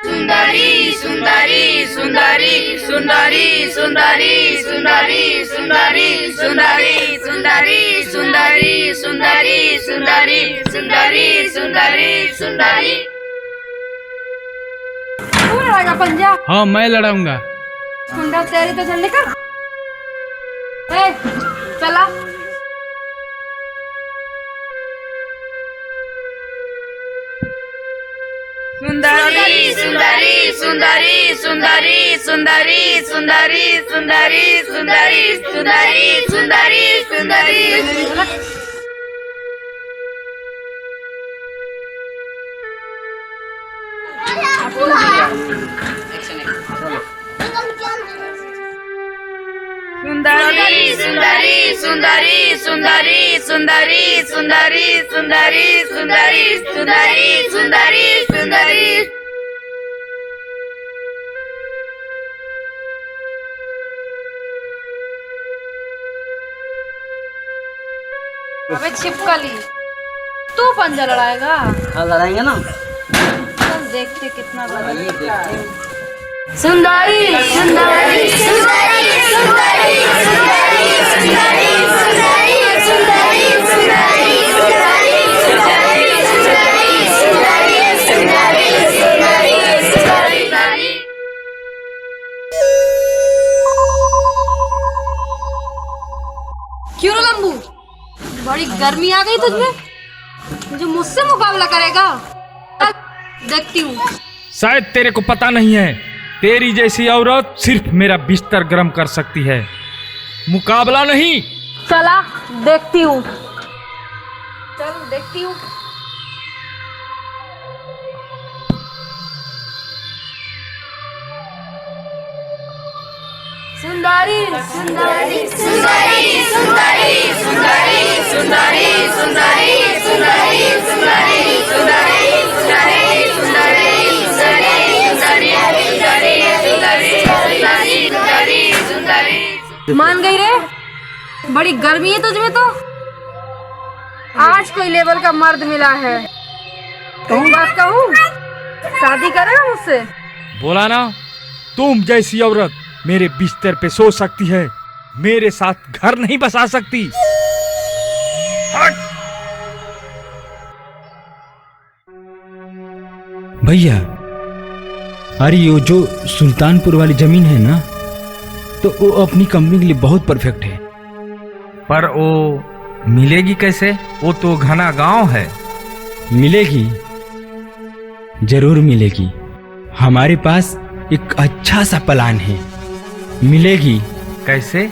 सुंदरी सुंदरी सुंदरी सुंदरी सुंदरी सुंदरी सुंदरी सुंदरी सुंदरी सुंदरी सुंदरी सुंदरी सुंदरी सुंदरी। तू लड़ाएगा पंजा? हाँ मैं लड़ाऊंगा। सुंदर तेरी तो जल्दी कर। चला। सुंदरी सुंदरी सुंदरी सुंदरी सुंदरी सुंदरी सुंदरी सुंदरी सुंदरी सुंदरी सुंदरी। सुंदरी सुंदरी सुंदरी सुंदरी सुंदरी सुंदरी सुंदरी सुंदरी सुंदरी सुंदरी सुंदरी। अबे छिपकली, तू पंजा लड़ाएगा? हाँ लड़ाएंगे ना। चल देखते कितना लड़ाएगा। सुंदरी सुंदरी सुंदरी सुंदरी सुंदरी सुंदरी सुंदरी सुंदरी सुंदरी सुंदरी सुंदरी सुंदरी सुंदरी सुंदरी। क्यों रे लंबू, बड़ी गर्मी आ गई तुझमें? जो मुझसे मुकाबला करेगा देखती हूँ। शायद तेरे को पता नहीं है, तेरी जैसी औरत सिर्फ मेरा बिस्तर गर्म कर सकती है, मुकाबला नहीं। चला देखती हूँ, चल देखती हूँ। सुंदरी सुंदरी सुंदरी सुंदरी सुंदरी सुंदरी सुंदरी सुंदरी सुंदरी सुंदरी सुंदरी। मान गई रे, बड़ी गर्मी है तुझमें तो। आज कोई लेवल का मर्द मिला है। बात कहूँ, शादी करेगा मुझसे? बोला ना, तुम जैसी औरत मेरे बिस्तर पे सो सकती है, मेरे साथ घर नहीं बसा सकती। भैया, अरे ये जो सुल्तानपुर वाली जमीन है ना, तो वो अपनी कंपनी के लिए बहुत परफेक्ट है। पर वो मिलेगी कैसे? वो तो घना गांव है। मिलेगी, जरूर मिलेगी। हमारे पास एक अच्छा सा प्लान है, मिलेगी। कैसे?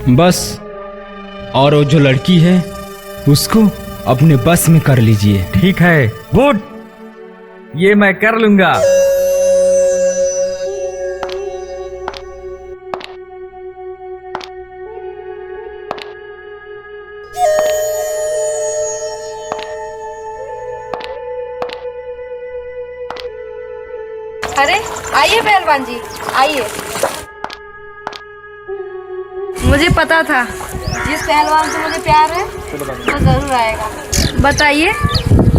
बस, और वो जो लड़की है उसको अपने बस में कर लीजिए। ठीक है, गुड, ये मैं कर लूंगा। अरे आइए पहलवान जी, आइए। मुझे पता था जिस पहलवान से मुझे प्यार है वो जरूर आएगा। बताइए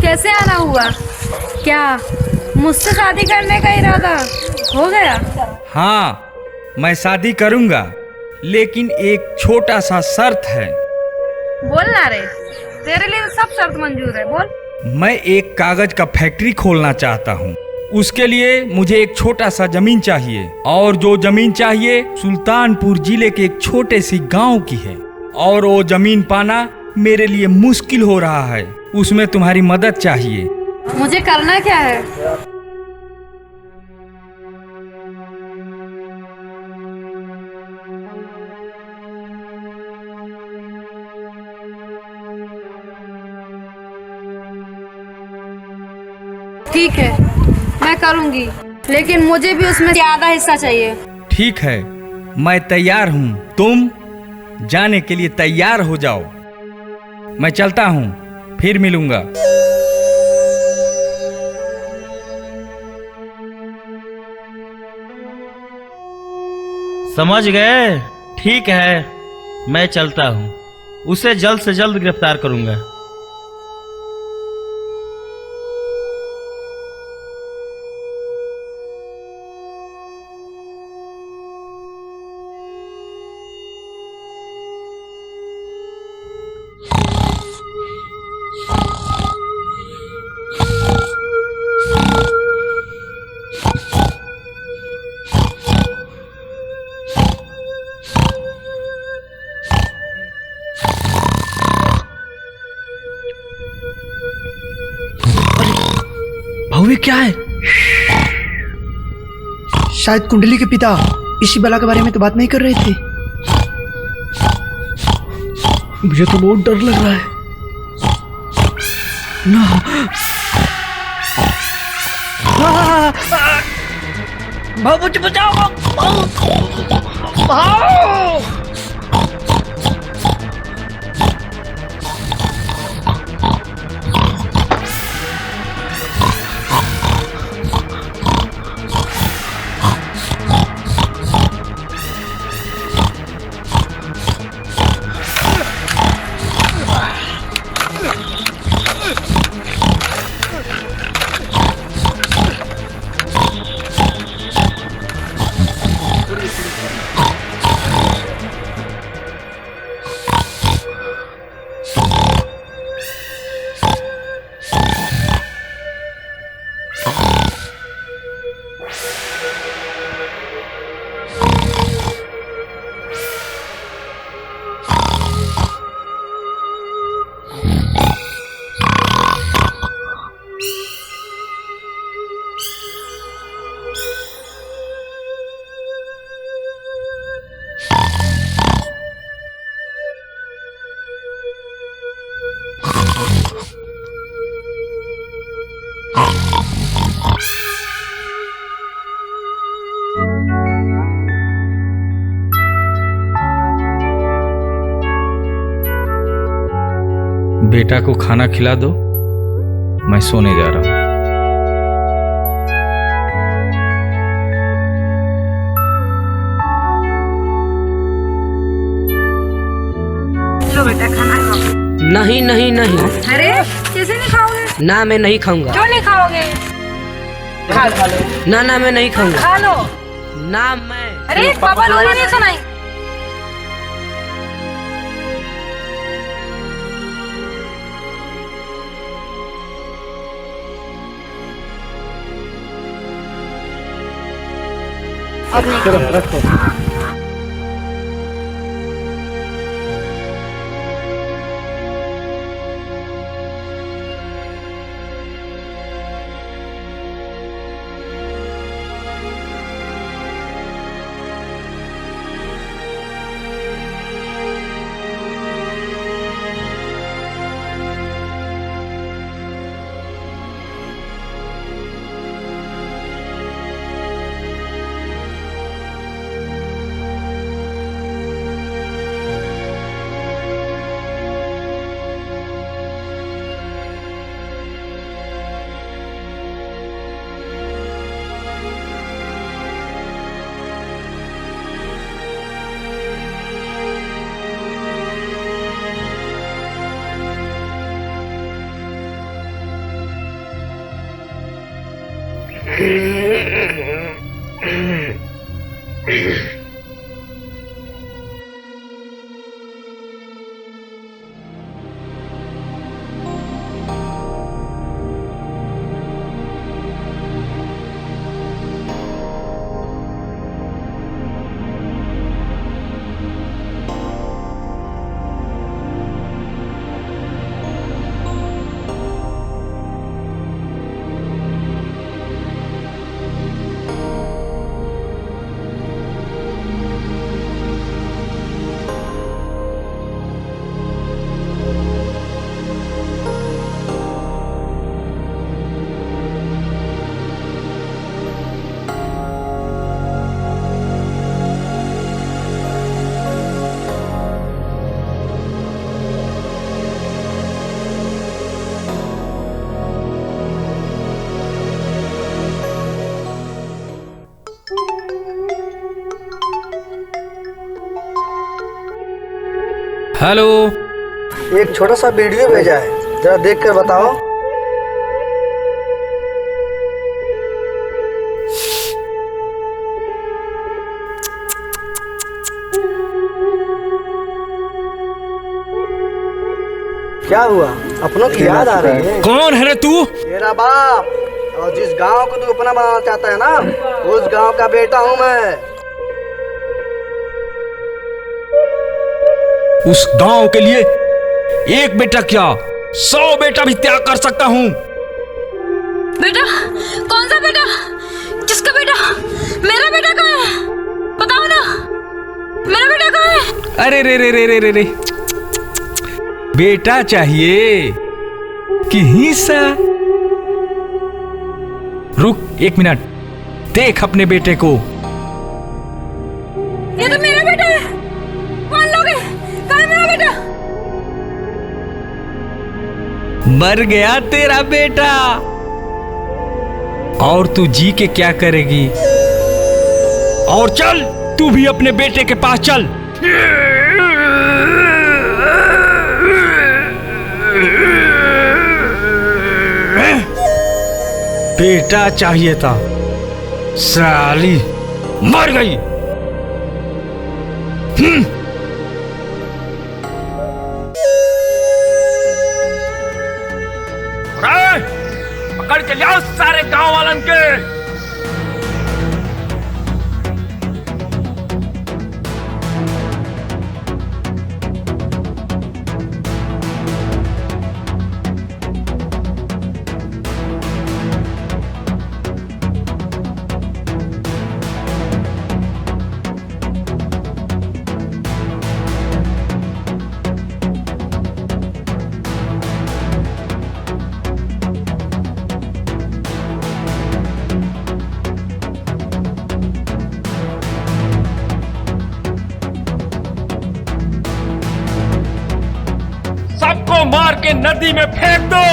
कैसे आना हुआ? क्या मुझसे शादी करने का इरादा हो गया? हाँ, मैं शादी करूंगा, लेकिन एक छोटा सा शर्त है। बोल ना रे, तेरे लिए सब शर्त मंजूर है, बोल। मैं एक कागज का फैक्ट्री खोलना चाहता हूँ। उसके लिए मुझे एक छोटा सा जमीन चाहिए, और जो जमीन चाहिए सुल्तानपुर जिले के एक छोटे सी गांव की है, और वो जमीन पाना मेरे लिए मुश्किल हो रहा है। उसमें तुम्हारी मदद चाहिए। मुझे करना क्या है? ठीक है, मैं करूंगी, लेकिन मुझे भी उसमें ज्यादा हिस्सा चाहिए। ठीक है, मैं तैयार हूँ। तुम जाने के लिए तैयार हो जाओ। मैं चलता हूँ, फिर मिलूंगा। समझ गए? ठीक है, मैं चलता हूँ। उसे जल्द से जल्द गिरफ्तार करूंगा। भव्य क्या है? शायद कुंडली के पिता इसी बला के बारे में तो बात नहीं कर रहे थे। मुझे तो बहुत डर लग रहा है ना। मुझे बचाओ, भाऊ। बेटा को खाना खिला दो, मैं सोने जा रहा हूं। लो बेटा खाना खाओ। नहीं नहीं नहीं। अरे कैसे नहीं खाओगे? ना मैं नहीं खाऊंगा। क्यों नहीं खाओगे? खा लो। ना ना मैं नहीं खाऊंगा। खा लो। ना मैं। अरे पापा लोगों ने सुनाई। अब नहीं रखो। हेलो। एक छोटा सा वीडियो भेजा है, जरा देख कर बताओ। क्या हुआ? अपनों की याद आ रही है? कौन है रे तू? मेरा बाप। और जिस गांव को तू अपना बनाना चाहता है ना, उस गांव का बेटा हूँ मैं। उस गांव के लिए एक बेटा क्या 100 बेटा भी त्याग कर सकता हूँ। बेटा? कौन सा बेटा? किसका बेटा? मेरा बेटा कहाँ है? बताओ ना, मेरा बेटा कहाँ है? अरे रे रे रे रे रे रे, बेटा चाहिए कि हिस्सा? रुक 1 मिनट, देख अपने बेटे को। ये तो मेरा बेटा है। मान लोगे? कहाँ है मेरा बेटा? मर गया तेरा बेटा। और तू जी के क्या करेगी? और चल, तू भी अपने बेटे के पास चल। बेटा चाहिए था, साली मर गई। पकड़ के लाओ सारे गांव वालन के। इसको मार के नदी में फेंक दो।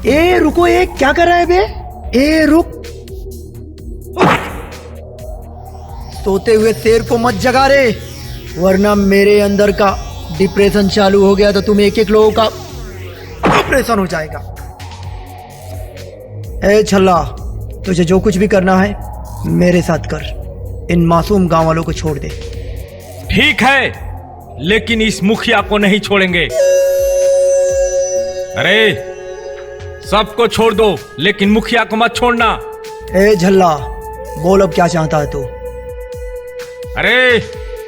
ए रुको, ए क्या कर रहा है बे? ए रुक, सोते हुए शेर को मत जगा रे, वरना मेरे अंदर का डिप्रेशन चालू हो गया तो तुम एक एक लोगों का ऑपरेशन हो जाएगा। ए छल्ला, तुझे जो कुछ भी करना है मेरे साथ कर, इन मासूम गांव वालों को छोड़ दे। ठीक है, लेकिन इस मुखिया को नहीं छोड़ेंगे। अरे सबको छोड़ दो, लेकिन मुखिया को मत छोड़ना। ए झल्ला, बोल अब क्या चाहता है तू? अरे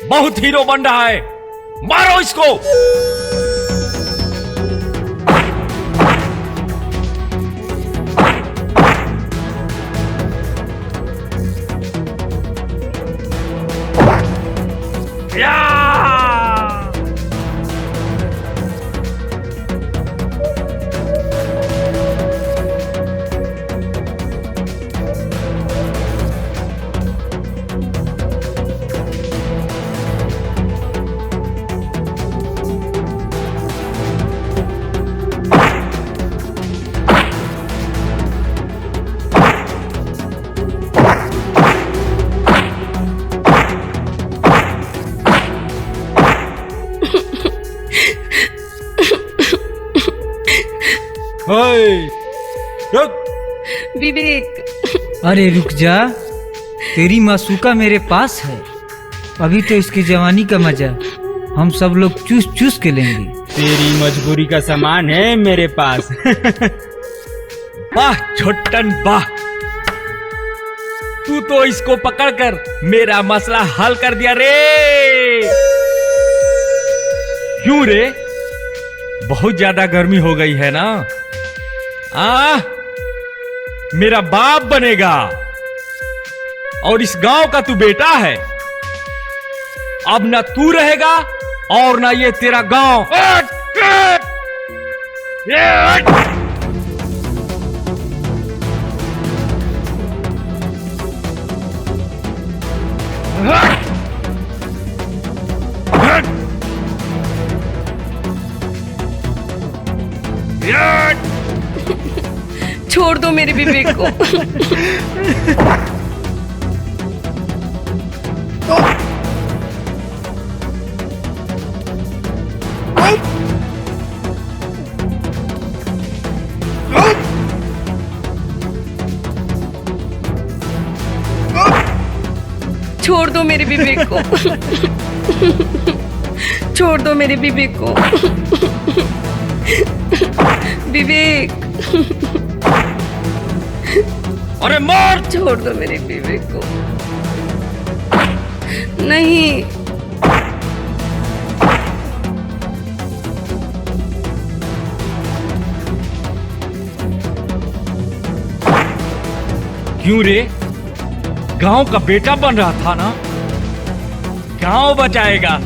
बहुत हीरो बन रहा है, मारो इसको। विवेक, अरे रुक जा, तेरी मासूका मेरे पास है। अभी तो इसकी जवानी का मजा हम सब लोग चूस चूस के लेंगे। तेरी मजबूरी का सामान है मेरे पास। वाह छोटन वाह, तू तो इसको पकड़कर मेरा मसला हल कर दिया रे। क्यों रे, बहुत ज्यादा गर्मी हो गई है ना? मेरा बाप बनेगा और इस गांव का तू बेटा है। अब ना तू रहेगा और ना ये तेरा गांव। छोड़ दो मेरे विवेक को। छोड़ दो मेरे विवेक को। छोड़ दो मेरे विवेक को। विवेक, अरे मार। छोड़ दो मेरे विवेक को। नहीं, क्यों रे, गांव का बेटा बन रहा था ना, गांव बचाएगा।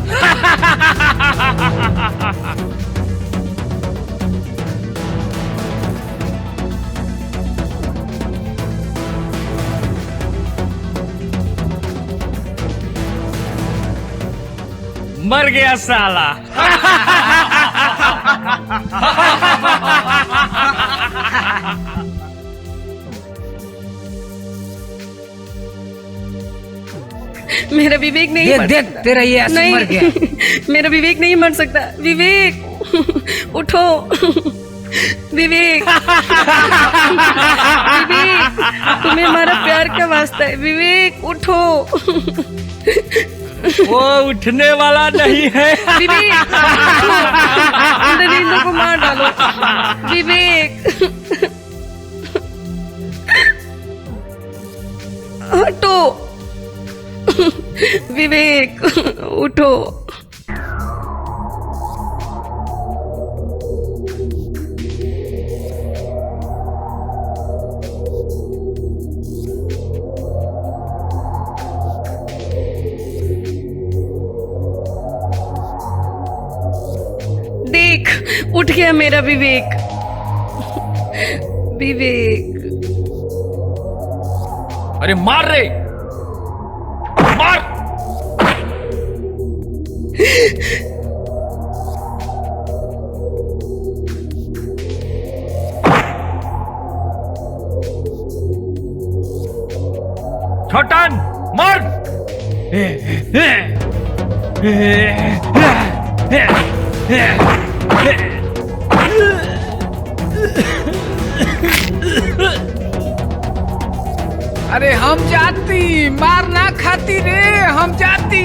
मर गया साला। मेरा विवेक नहीं ये मर देख, सकता। तेरा ये आंसू मर गया। मेरा विवेक नहीं मर सकता। विवेक, उठो। विवेक, विवेक, तुम्हें हमारा प्यार का वास्ता है। विवेक, उठो। वो उठने वाला नहीं है। विवेक, नींदों को मार डालो। विवेक, हटो। विवेक, उठो। उठ गया मेरा विवेक। विवेक। अरे मार रे, मार। छोटन मार। अरे हम जाती, मार ना खाती रे, हम जाती।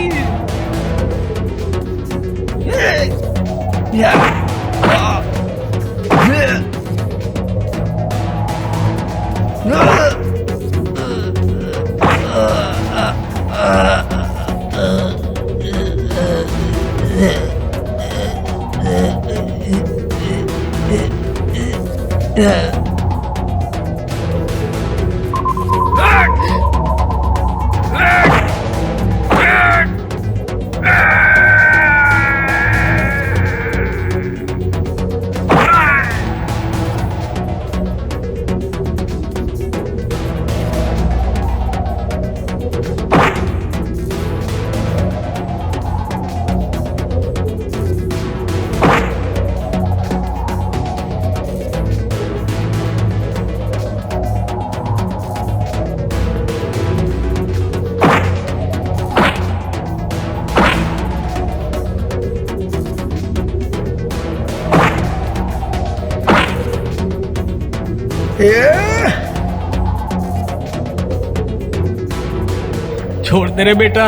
छोड़ दे रे बेटा,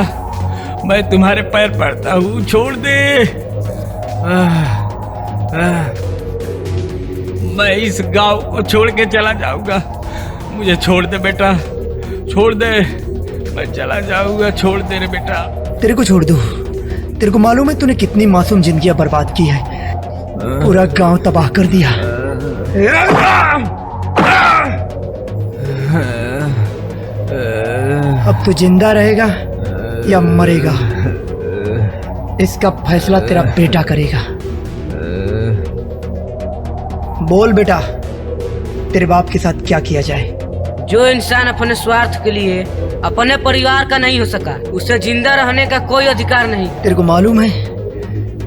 मैं तुम्हारे पैर पड़ता हूँ, छोड़ दे। मैं इस गांव को छोड़ के चला जाऊंगा, मुझे छोड़ दे बेटा, छोड़ दे, मैं चला जाऊंगा, छोड़ दे रे बेटा। तेरे को छोड़ दूं? तेरे को मालूम है तूने कितनी मासूम जिंदगियां बर्बाद की है, पूरा गांव तबाह कर दिया। अब तू जिंदा रहेगा या मरेगा, इसका फैसला तेरा बेटा करेगा। बोल बेटा, तेरे बाप के साथ क्या किया जाए? जो इंसान अपने स्वार्थ के लिए अपने परिवार का नहीं हो सका, उसे जिंदा रहने का कोई अधिकार नहीं। तेरे को मालूम है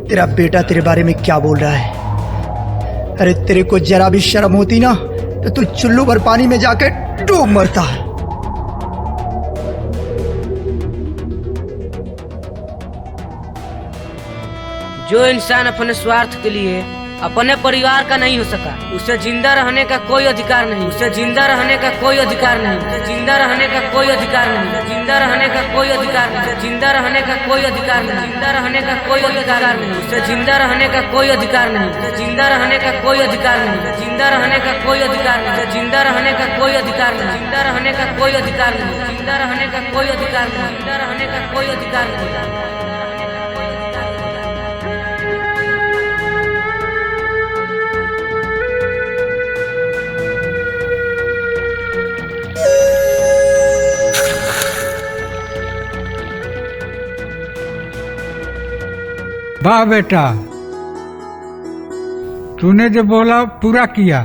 तेरा बेटा तेरे बारे में क्या बोल रहा है? अरे तेरे को जरा भी शर्म होती ना तो तू चुल्लू भर पानी में जाकर डूब मरता। जो इंसान अपने स्वार्थ के लिए अपने परिवार का नहीं हो सका, उसे जिंदा रहने का कोई अधिकार नहीं, उसे जिंदा रहने का कोई अधिकार नहीं, उसे जिंदा रहने का कोई अधिकार नहीं, उसे जिंदा रहने का कोई अधिकार नहीं, उसे जिंदा रहने का कोई अधिकार नहीं, जिंदा रहने का कोई अधिकार नहीं, उसे जिंदा रहने का कोई अधिकार नहीं, उसे जिंदा रहने का कोई अधिकार नहीं, उसे जिंदा रहने का कोई अधिकार नहीं, उसे जिंदा रहने का कोई अधिकार नहीं, जिंदा रहने का कोई अधिकार नहीं, जिंदा रहने का कोई अधिकार नहीं, जिंदा रहने का कोई अधिकार नहीं। वाह बेटा, तूने जो बोला पूरा किया।